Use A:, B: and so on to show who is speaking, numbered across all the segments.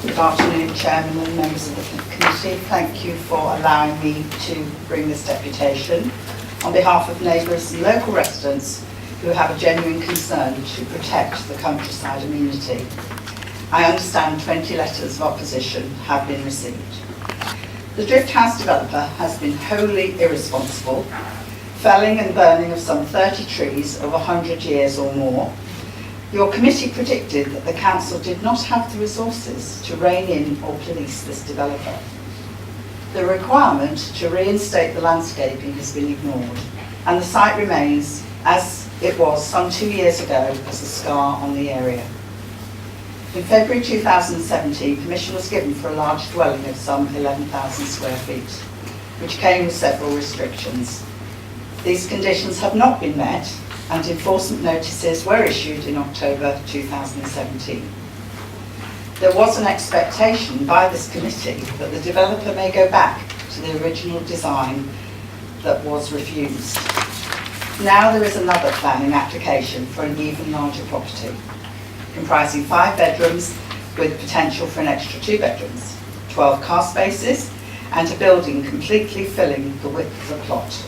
A: Good afternoon, Chairman and members of the committee. Thank you for allowing me to bring this deputation on behalf of neighbours and local residents who have a genuine concern to protect the countryside amenity. I understand 20 letters of opposition have been received. The Drift House developer has been wholly irresponsible, felling and burning of some 30 trees of 100 years or more. Your committee predicted that the council did not have the resources to rein in or police this developer. The requirement to reinstate the landscaping has been ignored, and the site remains as it was some 2 years ago as a scar on the area. In February 2017, permission was given for a large dwelling of some 11,000 square feet, which came with several restrictions. These conditions have not been met, and enforcement notices were issued in October 2017. There was an expectation by this committee that the developer may go back to the original design that was refused. Now there is another planning application for an even larger property, comprising 5 bedrooms with potential for an extra 2 bedrooms, 12 car spaces, and a building completely filling the width of the plot.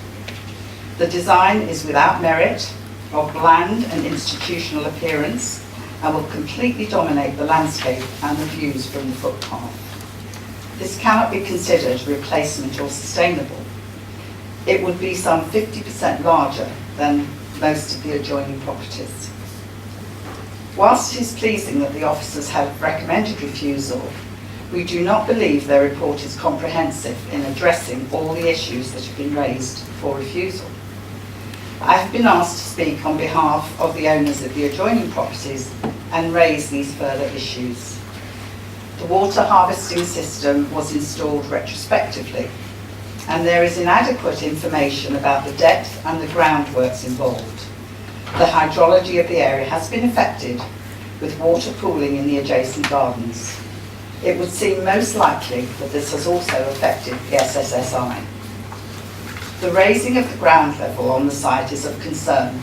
A: The design is without merit, of bland and institutional appearance, and will completely dominate the landscape and the views from the footpath. This cannot be considered replacement or sustainable. It would be some 50% larger than most of the adjoining properties. Whilst it is pleasing that the officers have recommended refusal, we do not believe their report is comprehensive in addressing all the issues that have been raised for refusal. I have been asked to speak on behalf of the owners of the adjoining properties and raise these further issues. The water harvesting system was installed retrospectively, and there is inadequate information about the depth and the groundworks involved. The hydrology of the area has been affected, with water pooling in the adjacent gardens. It would seem most likely that this has also affected the SSSI. The raising of the ground level on the site is of concern,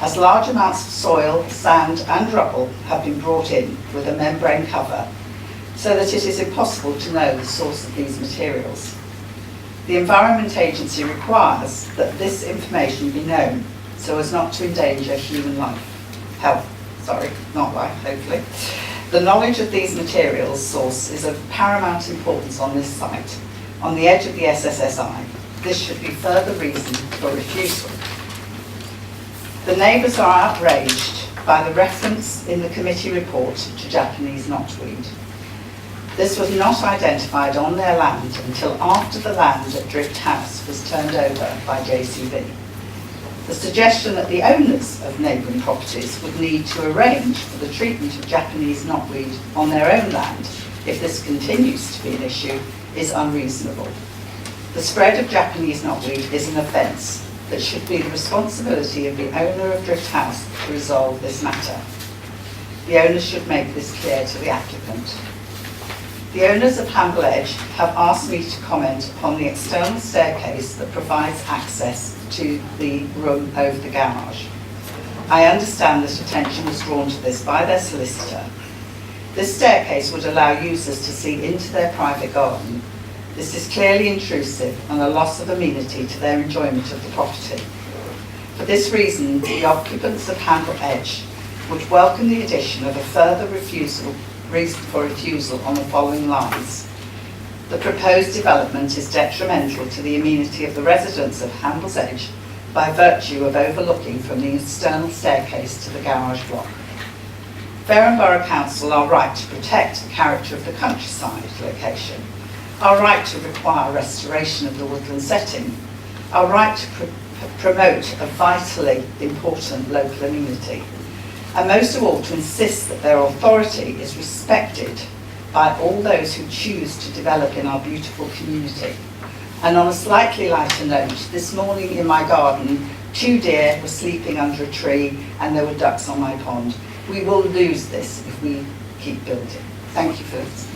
A: as large amounts of soil, sand and rubble have been brought in with a membrane cover, so that it is impossible to know the source of these materials. The Environment Agency requires that this information be known so as not to endanger human hopefully. The knowledge of these materials source is of paramount importance on this site, on the edge of the SSSI. This should be further reason for refusal. The neighbours are outraged by the reference in the committee report to Japanese knotweed. This was not identified on their land until after the land at Drift House was turned over by JCB. The suggestion that the owners of neighbouring properties would need to arrange for the treatment of Japanese knotweed on their own land if this continues to be an issue is unreasonable. The spread of Japanese knotweed is an offence that should be the responsibility of the owner of Drift House to resolve this matter. The owners should make this clear to the applicant. The owners of Hamble Edge have asked me to comment upon the external staircase that provides access to the room over the garage. I understand that attention was drawn to this by their solicitor. This staircase would allow users to see into their private garden. This is clearly intrusive and a loss of amenity to their enjoyment of the property. For this reason, the occupants of Hamble Edge would welcome the addition of a further reason for refusal on the following lines. The proposed development is detrimental to the amenity of the residents of Hamble's Edge by virtue of overlooking from the external staircase to the garage block. Fareham Borough Council are right to protect the character of the countryside location, our right to require restoration of the woodland setting, our right to promote a vitally important local amenity, and most of all to insist that their authority is respected by all those who choose to develop in our beautiful community. And on a slightly lighter note, this morning in my garden, 2 deer were sleeping under a tree and there were ducks on my pond. We will lose this if we keep building. Thank you for listening.